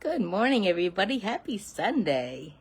Good morning, everybody. Happy Sunday.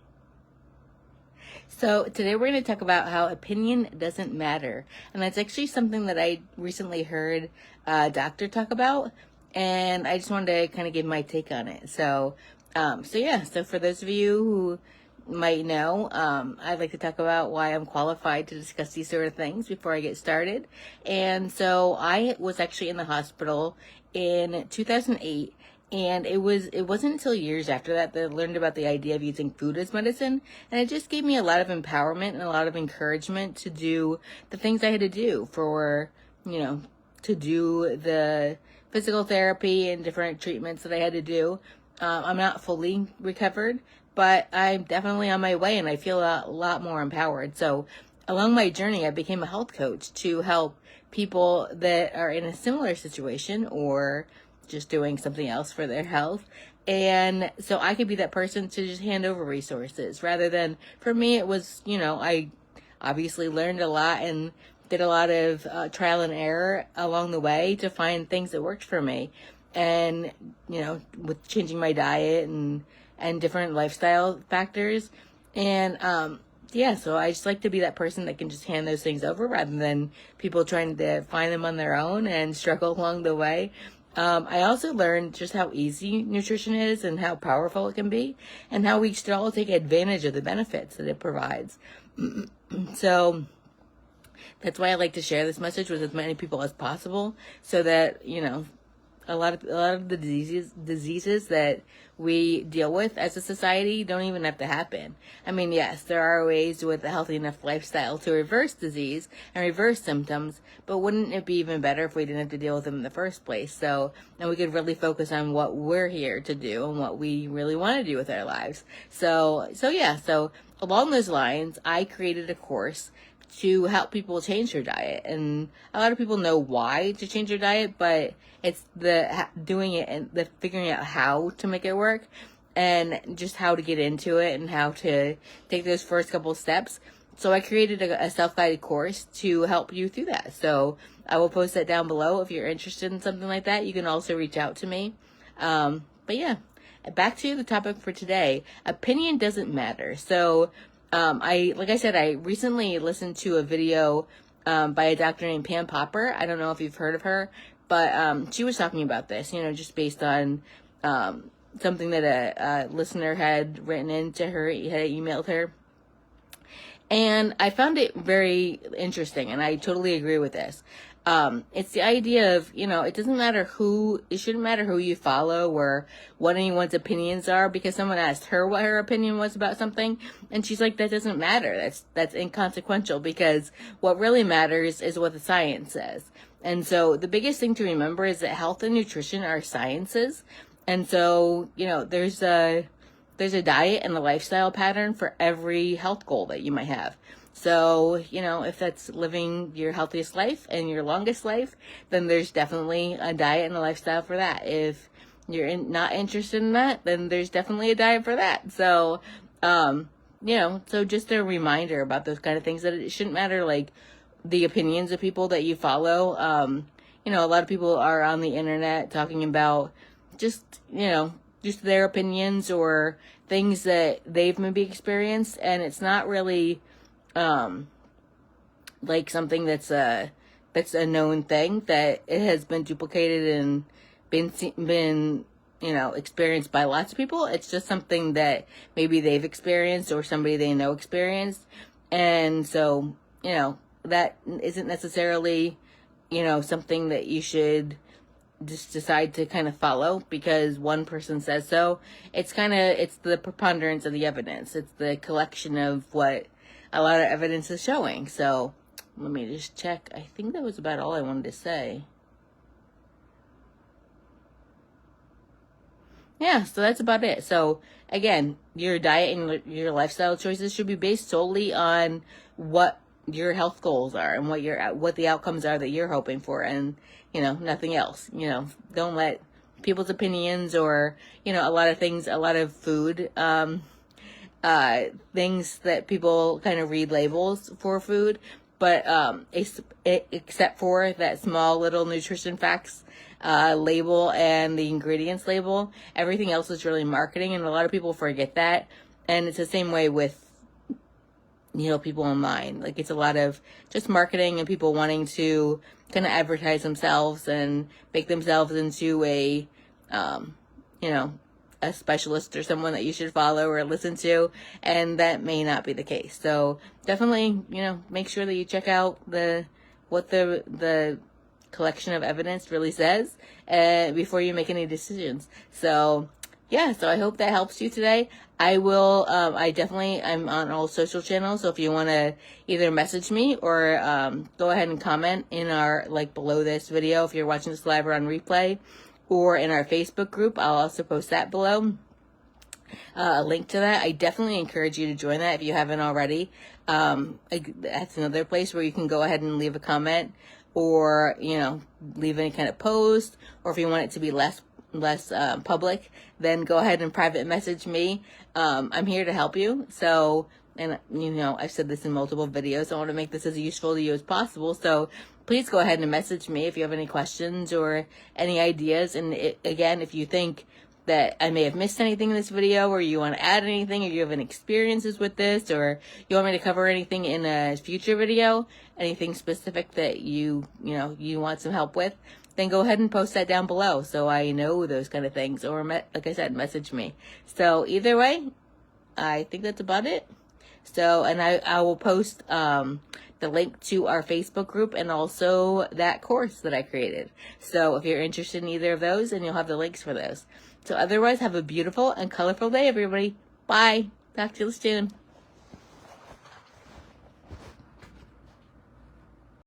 So, today we're going to talk about how opinion doesn't matter. And that's actually something that I recently heard a doctor talk about. And I just wanted to kind of give my take on it. So for those of you who might know, I'd like to talk about why I'm qualified to discuss these sort of things before I get started. And so I was actually in the hospital in 2008. And it wasn't until years after that I learned about the idea of using food as medicine. And it just gave me a lot of empowerment and a lot of encouragement to do the things I had to do to do the physical therapy and different treatments that I had to do. I'm not fully recovered, but I'm definitely on my way and I feel a lot more empowered. So along my journey, I became a health coach to help people that are in a similar situation or just doing something else for their health. And so I could be that person to just hand over resources rather than, for me, it was, I obviously learned a lot and did a lot of trial and error along the way to find things that worked for me. And, with changing my diet and different lifestyle factors. And, so I just like to be that person that can just hand those things over rather than people trying to find them on their own and struggle along the way. I also learned just how easy nutrition is and how powerful it can be and how we should all take advantage of the benefits that it provides. So that's why I like to share this message with as many people as possible so that, a lot of the diseases that we deal with as a society don't even have to happen. I mean, yes, there are ways with a healthy enough lifestyle to reverse disease and reverse symptoms, but wouldn't it be even better if we didn't have to deal with them in the first place? So, and we could really focus on what we're here to do and what we really want to do with our lives. So along those lines, I created a course to help people change their diet. And a lot of people know why to change their diet, but it's the doing it and the figuring out how to make it work and just how to get into it and how to take those first couple steps. So I created a self-guided course to help you through that. So I will post that down below. If you're interested in something like that, you can also reach out to me. Back to the topic for today. Opinion doesn't matter. So I recently listened to a video by a doctor named Pam Popper. I don't know if you've heard of her, but she was talking about this, just based on something that a listener had written into her, had emailed her. And I found it very interesting, and I totally agree with this. It's the idea of, it shouldn't matter who you follow or what anyone's opinions are, because someone asked her what her opinion was about something, and she's like, that doesn't matter. That's inconsequential, because what really matters is what the science says. And so the biggest thing to remember is that health and nutrition are sciences. And so, there's a diet and a lifestyle pattern for every health goal that you might have. So, if that's living your healthiest life and your longest life, then there's definitely a diet and a lifestyle for that. If you're not interested in that, then there's definitely a diet for that. So, so just a reminder about those kind of things, that it shouldn't matter, like, the opinions of people that you follow. A lot of people are on the internet talking about just their opinions or things that they've maybe experienced, and it's not really like something that's a known thing, that it has been duplicated and been experienced by lots of people. It's just something that maybe they've experienced or somebody they know experienced. And so, that isn't necessarily, something that you should just decide to kind of follow because one person says so. It's the preponderance of the evidence. It's the collection of what a lot of evidence is showing. So let me just check. I think that was about all I wanted to say. Yeah, so that's about it. So again, your diet and your lifestyle choices should be based solely on what your health goals are and what the outcomes are that you're hoping for, and nothing else. Don't let people's opinions or a lot of food things that people kind of read labels for food, but except for that small little nutrition facts label and the ingredients label. Everything else is really marketing, and a lot of people forget that. And it's the same way with, people online. Like, it's a lot of just marketing and people wanting to kind of advertise themselves and make themselves into a, a specialist or someone that you should follow or listen to, and that may not be the case. So definitely, make sure that you check out what the collection of evidence really says before you make any decisions. So yeah, so I hope that helps you today. I'm on all social channels, so if you want to either message me or go ahead and comment in our, below this video if you're watching this live or on replay, or in our Facebook group. I'll also post that below, a link to that. I definitely encourage you to join that if you haven't already. That's another place where you can go ahead and leave a comment, or leave any kind of post, or if you want it to be less public, then go ahead and private message me. I'm here to help you. So, and I've said this in multiple videos, so I want to make this as useful to you as possible. So please go ahead and message me if you have any questions or any ideas. And again, if you think that I may have missed anything in this video, or you want to add anything, or you have any experiences with this, or you want me to cover anything in a future video, anything specific that you want some help with, then go ahead and post that down below so I know those kind of things, or like I said, message me. So either way, I think that's about it. So, and I will post the link to our Facebook group and also that course that I created. So if you're interested in either of those, then you'll have the links for those. So otherwise, have a beautiful and colorful day, everybody. Bye. Talk to you soon.